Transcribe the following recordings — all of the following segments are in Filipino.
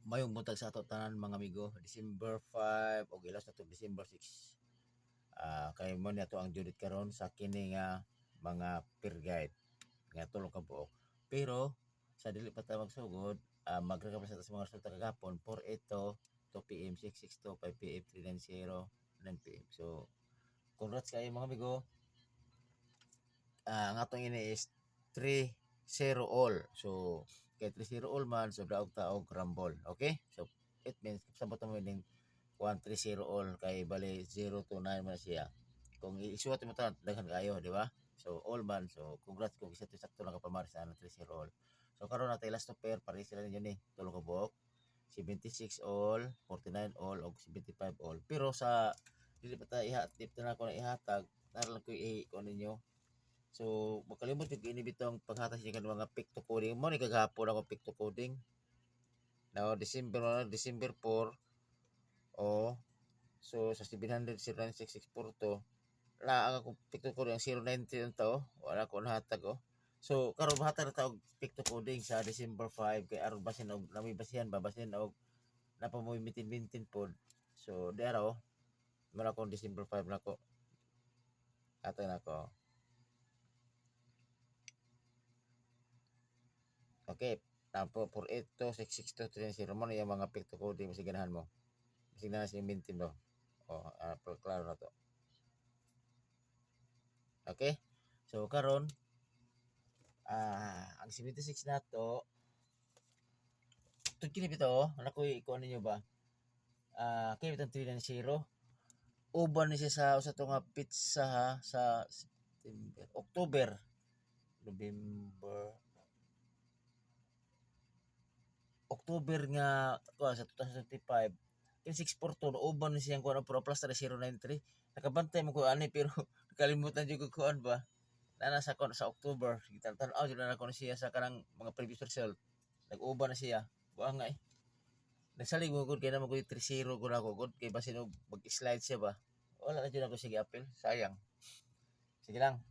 Mayong buntag sa ato tanan mga amigo, December 5 o ilas na to December 6. Kay mo ni ato ang Judith karon sa kini nga mga peer guide nga tulo ka buok. Pero sa dili pa ta magsugod, magrekomenda sa mga resulta kagapon 4:08 2 PM 6:62 5 PM 3:90 9 PM. So congrats kayo mga amigo. Ang atong ini is 3-0 all. So kay 3-0 all man so daog taog rumble. Okay? So it means sabot mo ning 1-3-0 all kay bali 0-9 man siya. Kung isuot mo ta daghan kayo, di ba? So all man, so congrats kung isa to sakto lang kapamaris sa 3-0 all. So karon natay last to pair pare sila ninyo ni tulo ka buok. 76 all, 49 all og 75 all. Pero sa dili pa ta ihatip na ko na ihatag, naral ko i-ko ninyo. So makalimot yung ini bitong paghatag siya mga pick to coding mo ni kagahapon ako pick to coding. Now December 4 o so sa 700 09664 na ang akong pick to coding ang 093 to wala ko nahatag oh. So karon mahatag ta og pick to coding sa December 5 kay aron basin og nami basihan babasin og napamoy mitin pod. So dero mara ko December 5 nako ato nako. Okay, tapo for ito 66230 mo na yung mga pick to coding mo ganahan mo. Bisig na si mintin mo. Klaro na to. Okay? So karon ang 76 na to tud kini bitaw anak ko ikuan ninyo ba? Kay bitang 390 uban ni siya sa usa to nga pizza ha sa September, October, November, October nga kuha sa 2025 kin 642 uban ni siyang kuan pro plus 093 nakabantay mo ko ani pero nakalimutan jud ko kuan ba na sa kon sa October gitan-tan-aw jud na ko siya sa kanang mga previous result nag-uban na siya buang nga nagsalig mo gud kay na mo 3-0 gud ako gud kay basin og mag-slide siya ba wala na jud ako sige apil sayang sige lang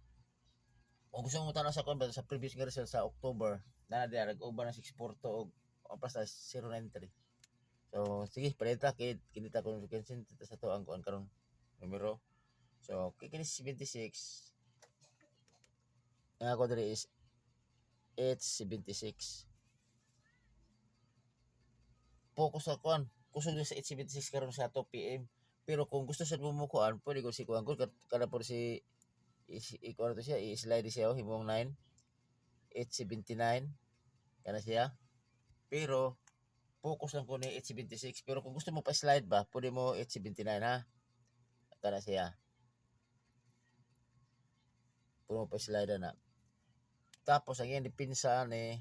kung gusto mo tanaw sa kon ba sa previous nga result sa October na diya nag-uban na 642 og plus 093 so sige palita kay kinita ko consent sa to ang kuan karon numero so kini 76 ang ako diri is 876 focus sa kuan kusog sa 876 karon sa 2 PM pero kung gusto sa bumukuan pwede ko si kuan ko kada por si ikuan to siya i-slide siya himong 9 879 kana siya pero focus lang ko ni 876 pero kung gusto mo pa slide ba pwede mo 879 ha kana siya pwede mo pa slide na tapos ang iyang dipinsa ni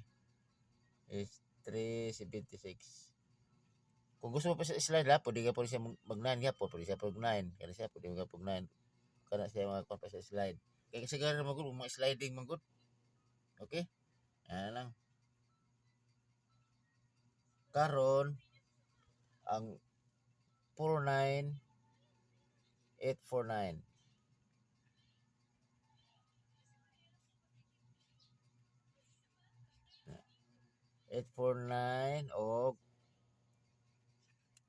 is 376 kung gusto mo pa sa slide ha pwede ka po siya mag 9 nga po pwede siya pag 9 kana siya pwede ka pag 9 kana siya mga pa sa slide kaya kasi gara mo gud mga sliding man gud okay lang karon ang 49849 849 og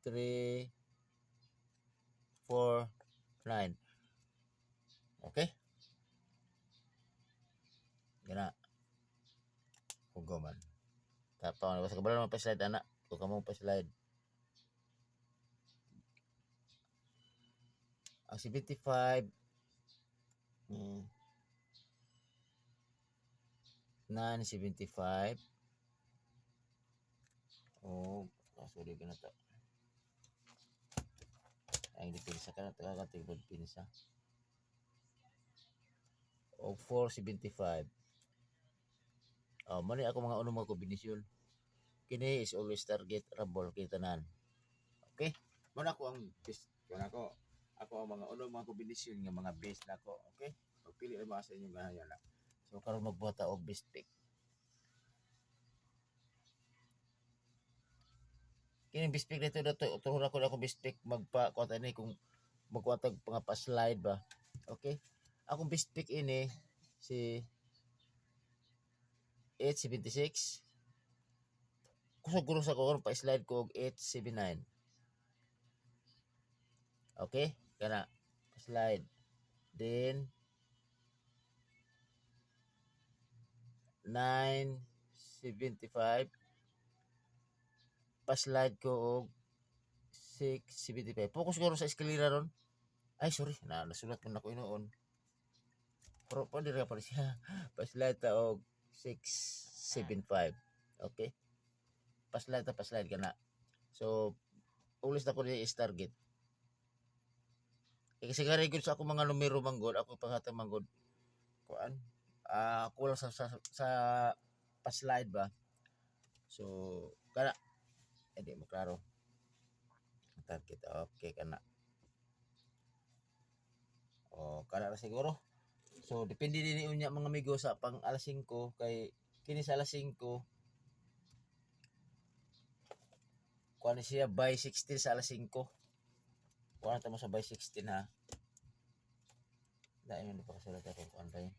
349 okay gana hugo man tapang sa kabalo man pa slide anak kung kamo pa slide ang 75 975 oh sorry ka na to ang dipinsa ka na kakatigod pinsa o 475 mali ako mga unong mga kombinasyon kini is always target rumble kita tanan okay muna ako ang best yan ako ang mga unong mga kombinasyon nga mga best na ako okay pagpili naman sa inyo ganyan na so karon magbuhat og best pick kini best pick dito tuhon ako na ako best pick magpa kuha ni kung magkuha mga pa slide ba okay akong best pick ini si 876 siguro sa ko pa-slide ko og 879. Okay? Kana slide. Then 975 pa-slide ko og 675. Focus ko sa eskalera ron. Ay, sorry. Nasulat ko na ko inoon. Pero pwede rin pa siya. Pa-slide ta og 675. Okay? Pa-slide ka na. So, ulis na ko is target. Kasi gari gud sa ako mga numero manggod, ako panghatag manggod. Kuan? Kulang sa pa-slide ba. So, kana hindi mo klaro. Target. Okay, kana. O, kana na siguro. So, depende din unya mga amigo sa pang alas 5 kay kini sa alas 5 kuan siya by 16 sa alas 5. Kuan ta mo sa by 16 ha. Dahil man pa kasi ako kuan ba yun.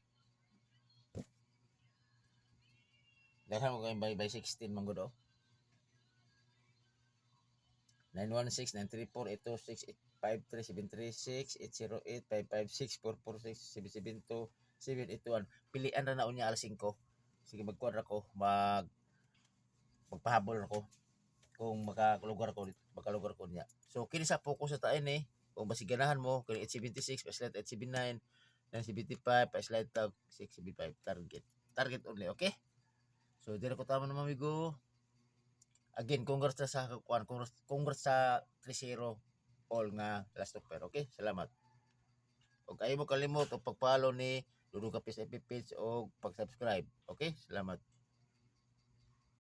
Dahil mo kayo by 16 man gud 916-934-826-53736-808-556-446-772-781. Pilian ra na unya alas 5. Sige magkuan ra ko, magpahabol ako kung makalugar ko niya. So kini sa focus sa tain kung basiganahan mo kini 876 pa-slide 879 975 pa-slide tag 675 target only, okay? So dire ko tama na mamigo. Again, congrats sa kuan, congrats sa 3-0 all nga last stopper, okay? Salamat. Ug ayo mo kalimot og pag-follow ni Dudu Kapis FB page o pag-subscribe, okay? Salamat.